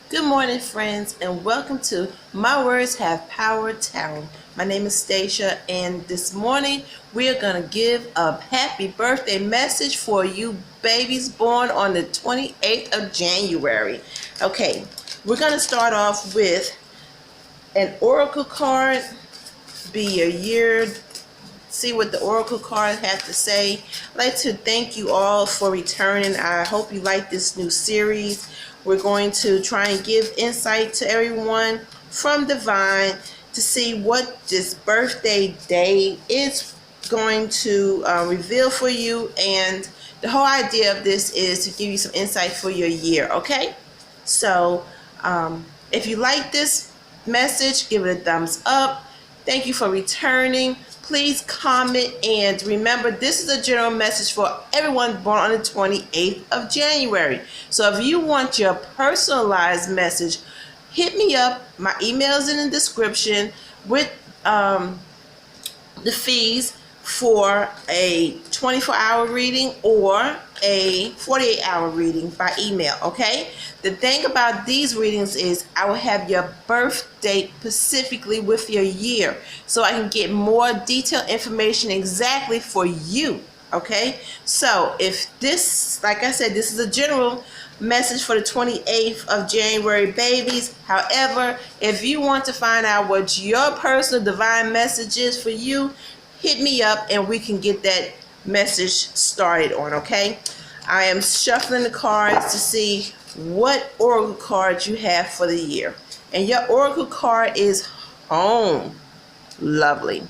Good morning, friends, and welcome to My Words Have Power Tarot. My name is Stacia, and this morning we are going to give a happy birthday message for you babies born on the 28th of January. Okay, we're going to start off with an oracle card, be your year, see what the oracle card has to say. I'd like to thank you all for returning. I hope you like this new series. We're going to try and give insight to everyone from Divine to see what this birthday day is going to reveal for you. And the whole idea of this is to give you some insight for your year, okay? So if you like this message, give it a thumbs up. Thank you for returning. Please comment, and remember, this is a general message for everyone born on the 28th of January. So if you want your personalized message, hit me up. My email is in the description with the fees for a 24-hour reading or a 48-hour reading by email, okay? The thing about these readings is I will have your birth date specifically with your year, so I can get more detailed information exactly for you, okay? So if this, like I said, this is a general message for the 28th of January babies. However, if you want to find out what your personal divine message is for you, hit me up and we can get that message started on, okay? I am shuffling the cards to see what oracle cards you have for the year. And your oracle card is home. Lovely.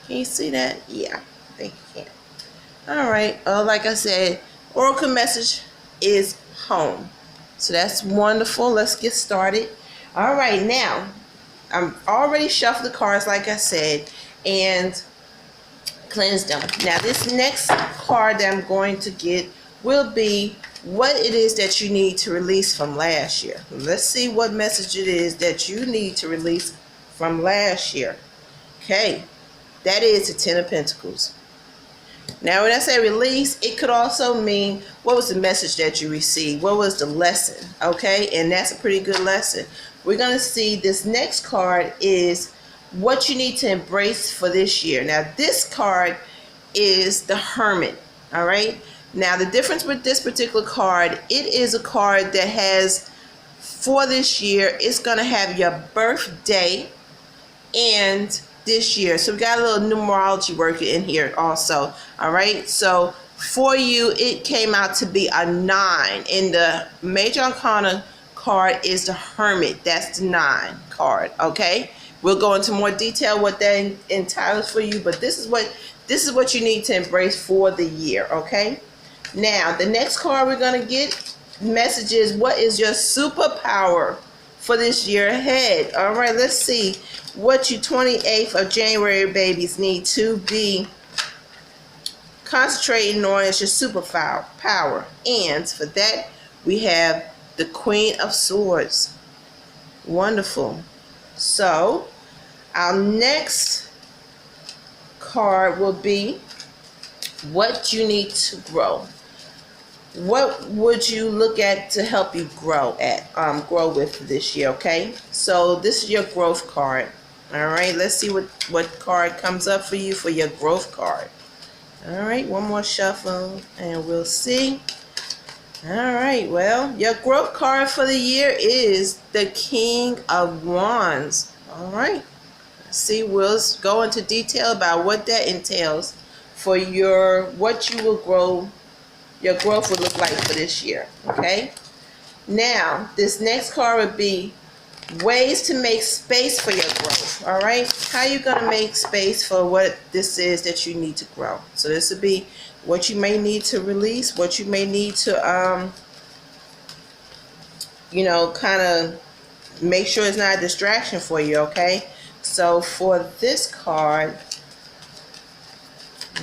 Can you see that? Yeah, I think you can. All right. Like I said, oracle message is home. So that's wonderful. Let's get started. All right, now I'm already shuffled the cards, like I said, and cleanse them. Now this next card that I'm going to get will be what it is that you need to release from last year. Let's see what message it is that you need to release from last year. Okay, that is the Ten of Pentacles. Now when I say release, it could also mean what was the message that you received, what was the lesson, okay? And that's a pretty good lesson. We're going to see this next card is what you need to embrace for this year. Now this card is the Hermit, all right? Now the difference with this particular card, it is a card that has, for this year, it's going to have your birthday and this year. So we got a little numerology work in here also, all right? So for you, it came out to be a 9. And the Major Arcana card is the Hermit. That's the 9 card, okay? We'll go into more detail what that entitles for you, but this is what you need to embrace for the year, okay? Now, the next card we're going to get messages, what is your superpower for this year ahead? All right, let's see what you 28th of January babies need to be concentrating on as your superpower. And for that, we have the Queen of Swords. Wonderful. So our next card will be what you need to grow. What would you look at to help you grow with this year, okay? So this is your growth card. All right, let's see what card comes up for you for your growth card. All right, one more shuffle and we'll see. All right, well, your growth card for the year is the King of Wands. All right, let's see, we'll go into detail about what that entails for what you will grow, your growth will look like for this year, okay? Now, this next card would be ways to make space for your growth, all right? How are you going to make space for what this is that you need to grow? So this would be what you may need to release, what you may need to, kind of make sure it's not a distraction for you, okay? So for this card,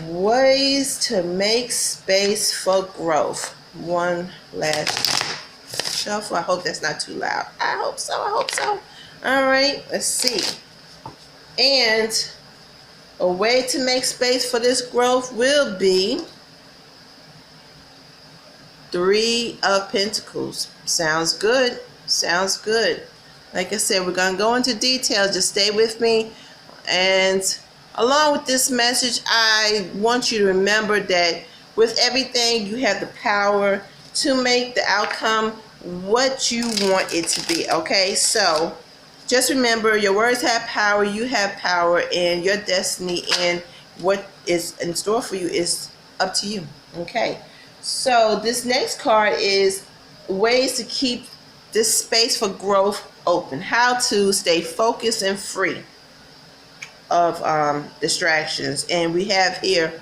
ways to make space for growth. One last shuffle. I hope that's not too loud. I hope so. All right, let's see. And a way to make space for this growth will be Three of Pentacles. Sounds good. Sounds good. Like I said, we're going to go into detail. Just stay with me. And along with this message, I want you to remember that with everything, you have the power to make the outcome what you want it to be. Okay, so just remember, your words have power, you have power, and your destiny and what is in store for you is up to you. Okay, so this next card is ways to keep this space for growth open. How to stay focused and free of distractions. And we have here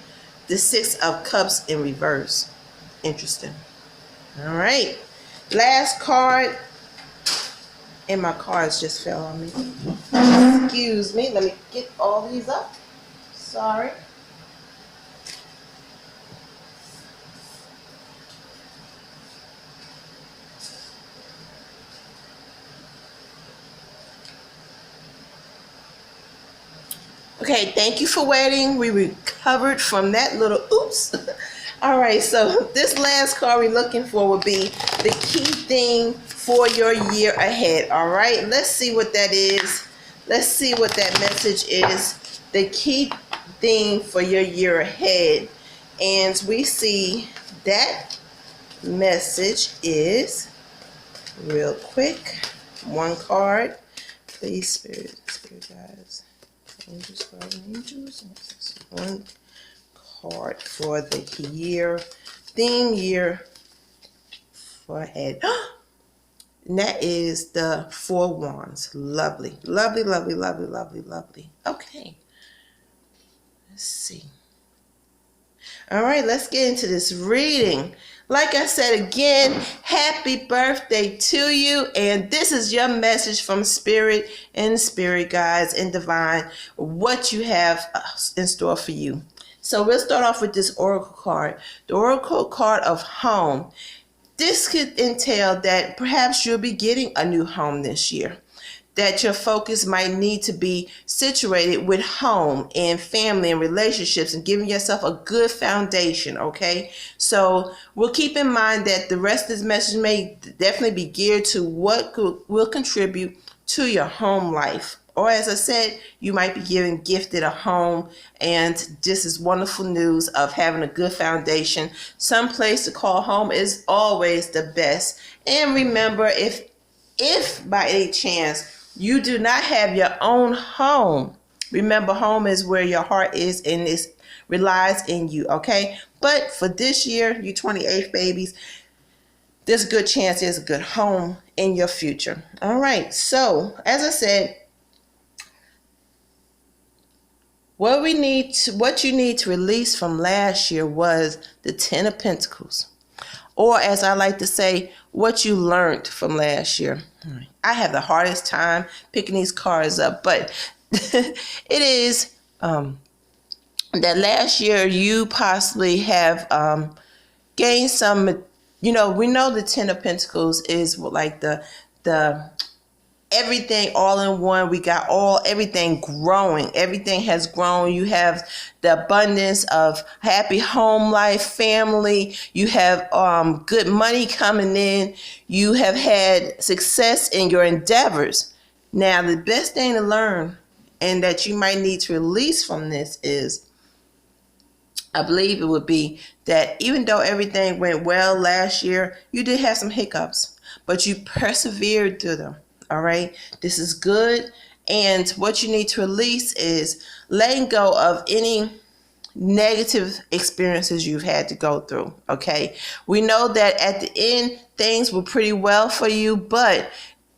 the Six of Cups in reverse. Interesting. All right. Last card. And my cards just fell on me. Excuse me. Let me get all these up. Sorry. Okay, thank you for waiting. We recovered from that little oops. All right, so this last card we're looking for will be the key thing for your year ahead. All right, let's see what that is. Let's see what that message is. The key thing for your year ahead. And we see that message is, real quick, one card. Please, Spirit guides. Angels, angels. One card for the theme year for ahead. And that is the Four Wands. Lovely, lovely, lovely, lovely, lovely, lovely. Okay, let's see. All right, let's get into this reading. Like I said again, happy birthday to you. And this is your message from Spirit and Spirit Guides and Divine, what you have in store for you. So we'll start off with this Oracle card. The Oracle card of home. This could entail that perhaps you'll be getting a new home this year. That your focus might need to be situated with home and family and relationships and giving yourself a good foundation, okay? So we'll keep in mind that the rest of this message may definitely be geared to what will contribute to your home life. Or as I said, you might be gifted a home, and this is wonderful news of having a good foundation. Some place to call home is always the best. And remember, if by any chance you do not have your own home, remember, home is where your heart is and it relies in you, okay? But for this year, you 28 babies, there's a good chance there's a good home in your future. All right, so as I said, what you need to release from last year was the Ten of Pentacles. Or as I like to say, what you learned from last year. I have the hardest time picking these cards up, but it is that last year you possibly have gained some, we know the Ten of Pentacles is like the everything all in one. We got everything growing. Everything has grown. You have the abundance of happy home life, family. You have good money coming in. You have had success in your endeavors. Now, the best thing to learn and that you might need to release from this is, I believe it would be that even though everything went well last year, you did have some hiccups, but you persevered through them. All right, this is good. And what you need to release is letting go of any negative experiences you've had to go through. Okay, we know that at the end things were pretty well for you, but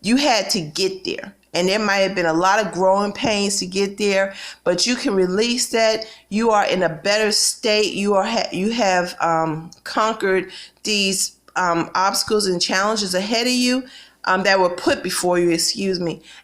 you had to get there. And there might have been a lot of growing pains to get there, but you can release that. You are in a better state. You have conquered these obstacles and challenges ahead of you. That were put before you,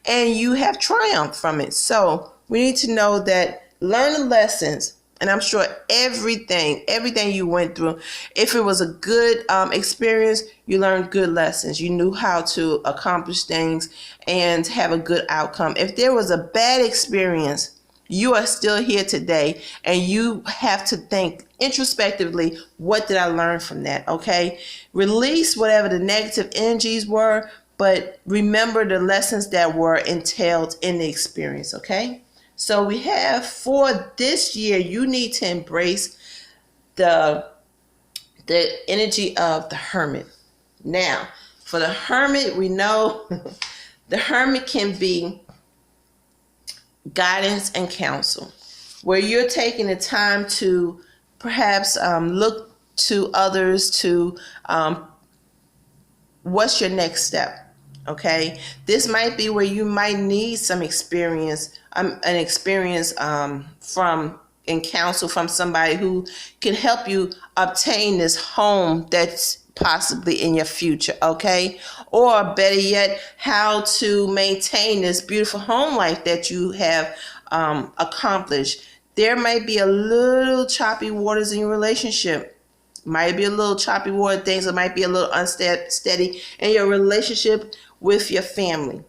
and you have triumphed from it. So we need to know that, learn the lessons, and I'm sure everything you went through, if it was a good experience, you learned good lessons. You knew how to accomplish things and have a good outcome. If there was a bad experience, you are still here today, and you have to think introspectively, what did I learn from that? Okay, release whatever the negative energies were, but remember the lessons that were entailed in the experience, okay? So we have, for this year, you need to embrace the energy of the hermit. Now, for the hermit, we know the hermit can be guidance and counsel, where you're taking the time to perhaps look to others to what's your next step. Okay, this might be where you might need some experience, an experience from in counsel from somebody who can help you obtain this home that's possibly in your future. Okay, or better yet, how to maintain this beautiful home life that you have accomplished. There might be a little choppy waters in your relationship. Might be a little choppy water things, or might be a little unsteady in your relationship with your family,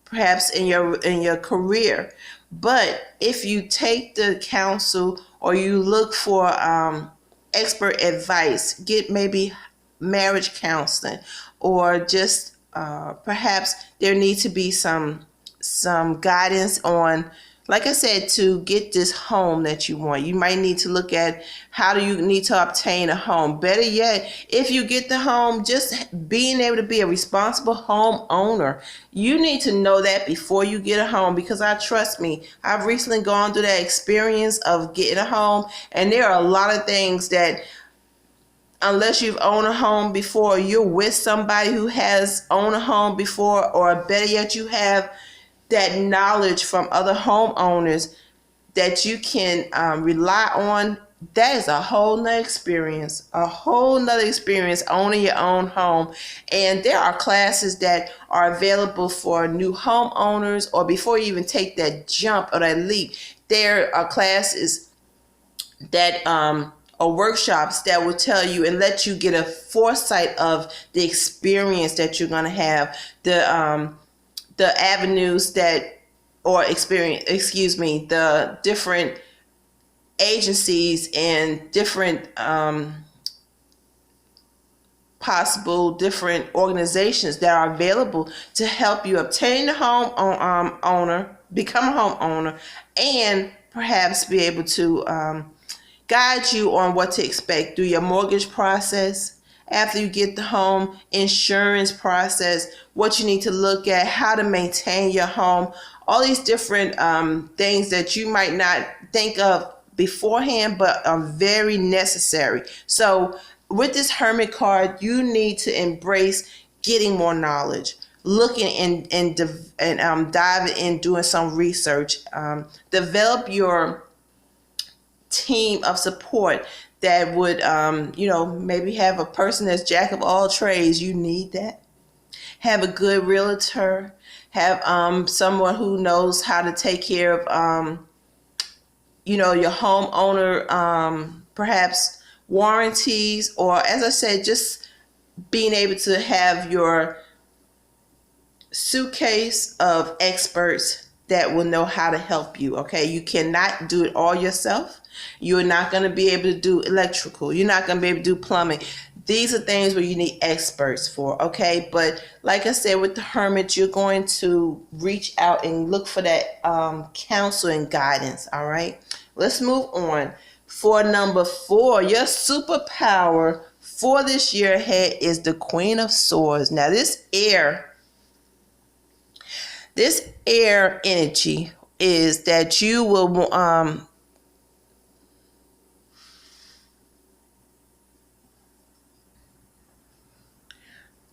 perhaps in your career. But if you take the counsel or you look for expert advice, get maybe marriage counseling, or just perhaps there needs to be some guidance on, like I said, to get this home that you want. You might need to look at how do you need to obtain a home. Better yet, if you get the home, just being able to be a responsible home owner. You need to know that before you get a home, because trust me, I've recently gone through that experience of getting a home, and there are a lot of things that, unless you've owned a home before, you're with somebody who has owned a home before, or better yet, you have that knowledge from other homeowners that you can rely on. That is a whole nother experience, owning your own home. And there are classes that are available for new homeowners, or before you even take that jump or that leap. There are classes that or workshops that will tell you and let you get a foresight of the experience that you're going to have, the avenues that, or experience, the different agencies and different possible different organizations that are available to help you obtain the owner, become a homeowner, and perhaps be able to guide you on what to expect through your mortgage process, after you get the home, insurance process, what you need to look at, how to maintain your home, all these different things that you might not think of beforehand, but are very necessary. So with this Hermit card, you need to embrace getting more knowledge, looking and diving in, doing some research, develop your team of support that would maybe have a person that's jack of all trades. You need that. Have a good realtor, have someone who knows how to take care of your homeowner, perhaps warranties, or, as I said, just being able to have your suitcase of experts that will know how to help you. Okay, you cannot do it all yourself. You're not going to be able to do electrical. You're not going to be able to do plumbing. These are things where you need experts for. Okay, but like I said, with the Hermit, you're going to reach out and look for that counsel and guidance. All right, let's move on. For number 4, your superpower for this year ahead is the Queen of Swords. Now, this air energy is that you will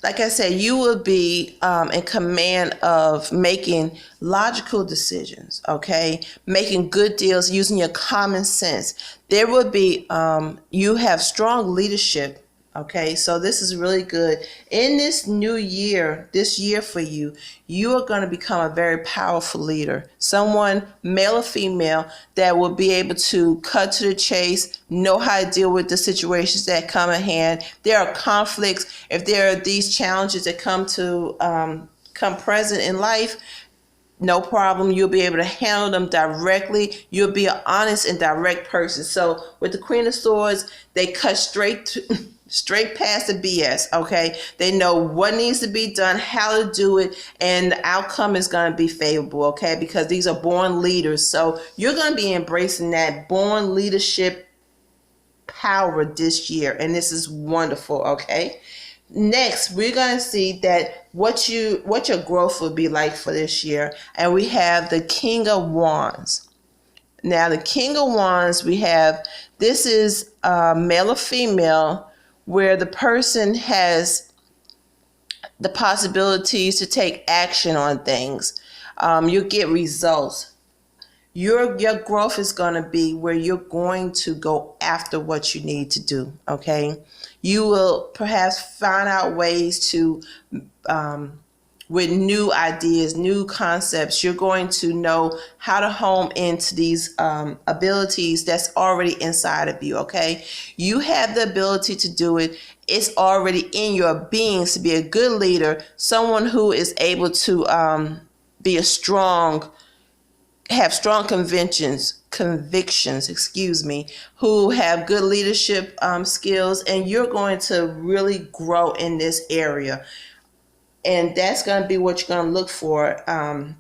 like I said, you will be in command of making logical decisions, okay? Making good deals using your common sense. There will be, you have strong leadership, okay? So this is really good. In this new year, this year for you, you are going to become a very powerful leader. Someone, male or female, that will be able to cut to the chase, know how to deal with the situations that come at hand. There are conflicts. If there are these challenges that come present in life, no problem. You'll be able to handle them directly. You'll be an honest and direct person. So with the Queen of Swords, they cut straight to straight past the BS, okay? They know what needs to be done, how to do it, and the outcome is going to be favorable, okay? Because these are born leaders. So you're going to be embracing that born leadership power this year, and this is wonderful, okay? Next, we're going to see that what your growth will be like for this year. And we have the King of Wands. Now, the King of Wands, we have, this is male or female, where the person has the possibilities to take action on things. You'll get results. Your growth is going to be where you're going to go after what you need to do, okay? You will perhaps find out ways to, with new ideas, new concepts, you're going to know how to home into these abilities that's already inside of you, okay? You have the ability to do it. It's already in your beings to be a good leader, someone who is able to be a have strong convictions, who have good leadership skills, and you're going to really grow in this area. And that's going to be what you're going to look for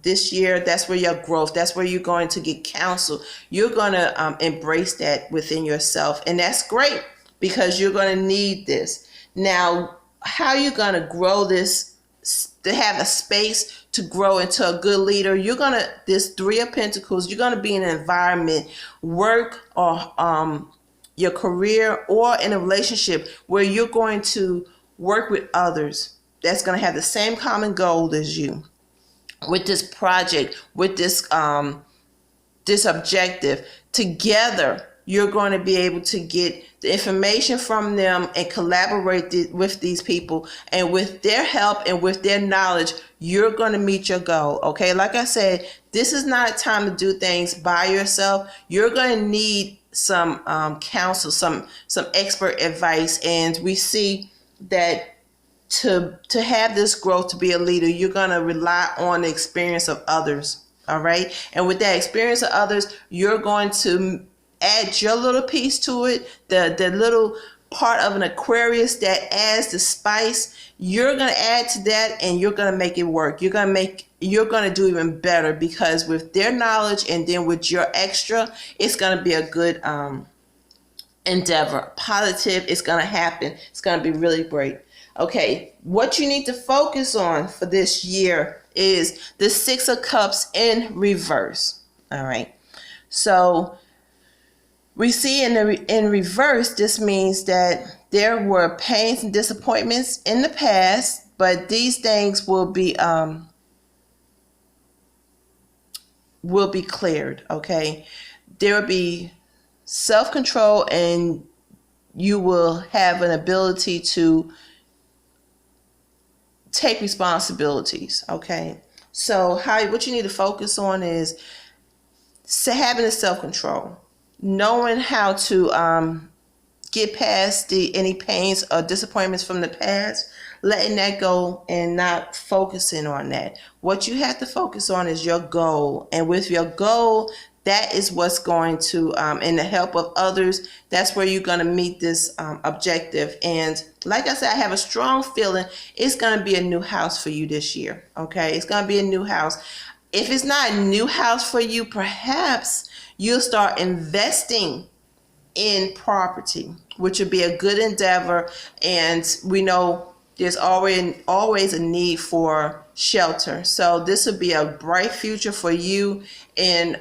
this year. That's where your growth, that's where you're going to get counsel. You're going to embrace that within yourself. And that's great because you're going to need this. Now, how are you going to grow this, to have a space to grow into a good leader? You're going to, this Three of Pentacles, you're going to be in an environment, work or your career, or in a relationship where you're going to work with others that's going to have the same common goal as you with this project, with this this objective. Together, you're going to be able to get the information from them and collaborate with these people, and with their help and with their knowledge, you're going to meet your goal, okay? Like I said, this is not a time to do things by yourself. You're going to need some counsel, some expert advice, and we see that to have this growth, to be a leader, you're going to rely on the experience of others, all right? And with that experience of others, you're going to add your little piece to it, the little part of an Aquarius that adds the spice. You're going to add to that, and you're going to make it work. You're going to do even better, because with their knowledge and then with your extra, it's going to be a good endeavor. Positive, it's going to happen. It's going to be really great. Okay, what you need to focus on for this year is the Six of Cups in reverse. All right. So we see in reverse, this means that there were pains and disappointments in the past, but these things will be cleared, okay? There will be self-control, and you will have an ability to take responsibilities, okay? So what you need to focus on is having a self-control, knowing how to get past any pains or disappointments from the past, letting that go and not focusing on that. What you have to focus on is your goal, and with your goal, that is what's going to, and the help of others, that's where you're going to meet this objective. And like I said, I have a strong feeling it's going to be a new house for you this year, okay? It's going to be a new house. If it's not a new house for you, perhaps you'll start investing in property, which would be a good endeavor. And we know there's always a need for shelter. So this would be a bright future for you in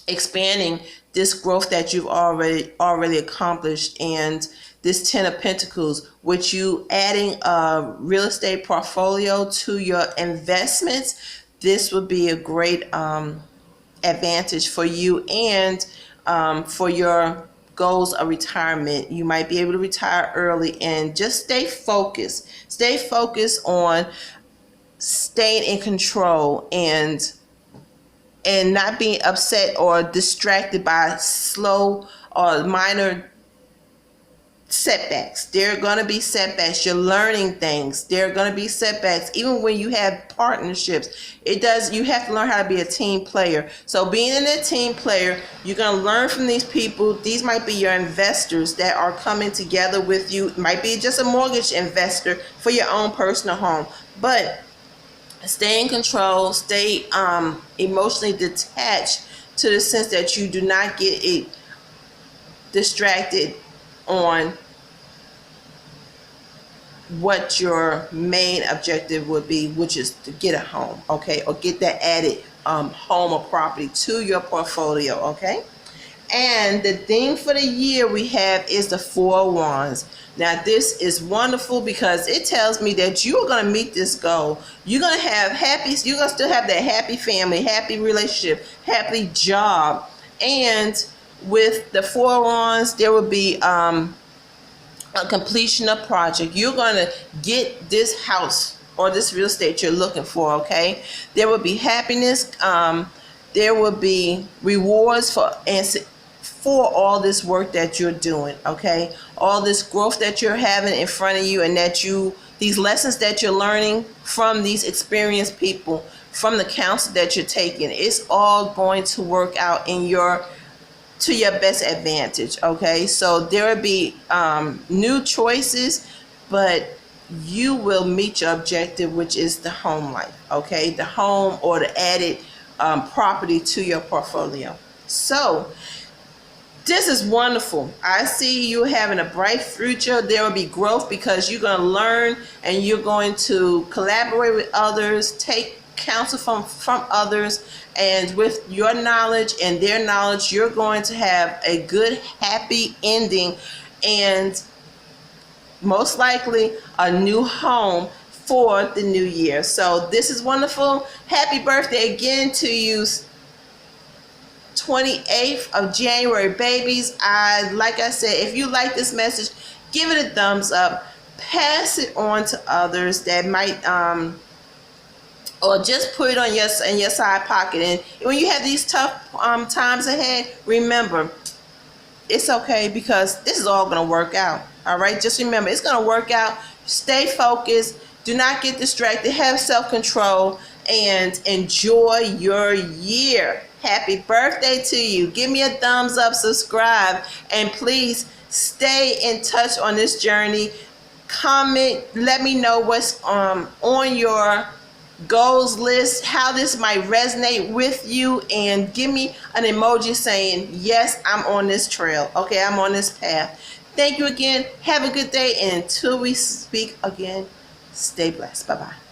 expanding this growth that you've already accomplished. And this Ten of Pentacles, which you adding a real estate portfolio to your investments, this would be a great advantage for you, and for your goals of retirement. You might be able to retire early, and just stay focused. Stay focused on staying in control and not being upset or distracted by slow or minor setbacks. There are going to be setbacks. You're learning things. There are going to be setbacks. Even when you have partnerships, you have to learn how to be a team player. So being a team player, you're going to learn from these people. These might be your investors that are coming together with you. It might be just a mortgage investor for your own personal home. But stay in control. Stay emotionally detached to the sense that you do not get it distracted on what your main objective would be, which is to get a home, okay, or get that added home or property to your portfolio, okay. And the theme for the year we have is the Four of Wands. Now this is wonderful because it tells me that you are going to meet this goal. You're going to have you're going to still have that happy family, happy relationship, happy job. And with the Four of Wands, there will be a completion of project. You're going to get this house or this real estate you're looking for, okay? There will be happiness. There will be rewards for all this work that you're doing, okay? All this growth that you're having in front of you, and these lessons that you're learning from these experienced people, from the counsel that you're taking, it's all going to work out to your best advantage, okay? So there will be new choices, but you will meet your objective, which is the home life, okay? The home or the added property to your portfolio. So this is wonderful. I see you having a bright future. There will be growth because you're going to learn and you're going to collaborate with others, take counsel from others, and with your knowledge and their knowledge, you're going to have a good, happy ending, and most likely a new home for the new year. So this is wonderful. Happy birthday again to you, 28th of January, babies. Like I said, if you like this message, give it a thumbs up, pass it on to others that might or just put it on in your side pocket. And when you have these tough times ahead, remember, it's okay, because this is all going to work out. All right, just remember, it's going to work out. Stay focused. Do not get distracted. Have self-control and enjoy your year. Happy birthday to you. Give me a thumbs up, subscribe, and please stay in touch on this journey. Comment, let me know what's on your goals list, how this might resonate with you, and give me an emoji saying, yes, I'm on this trail. Okay, I'm on this path. Thank you again. Have a good day, and until we speak again, stay blessed. Bye-bye.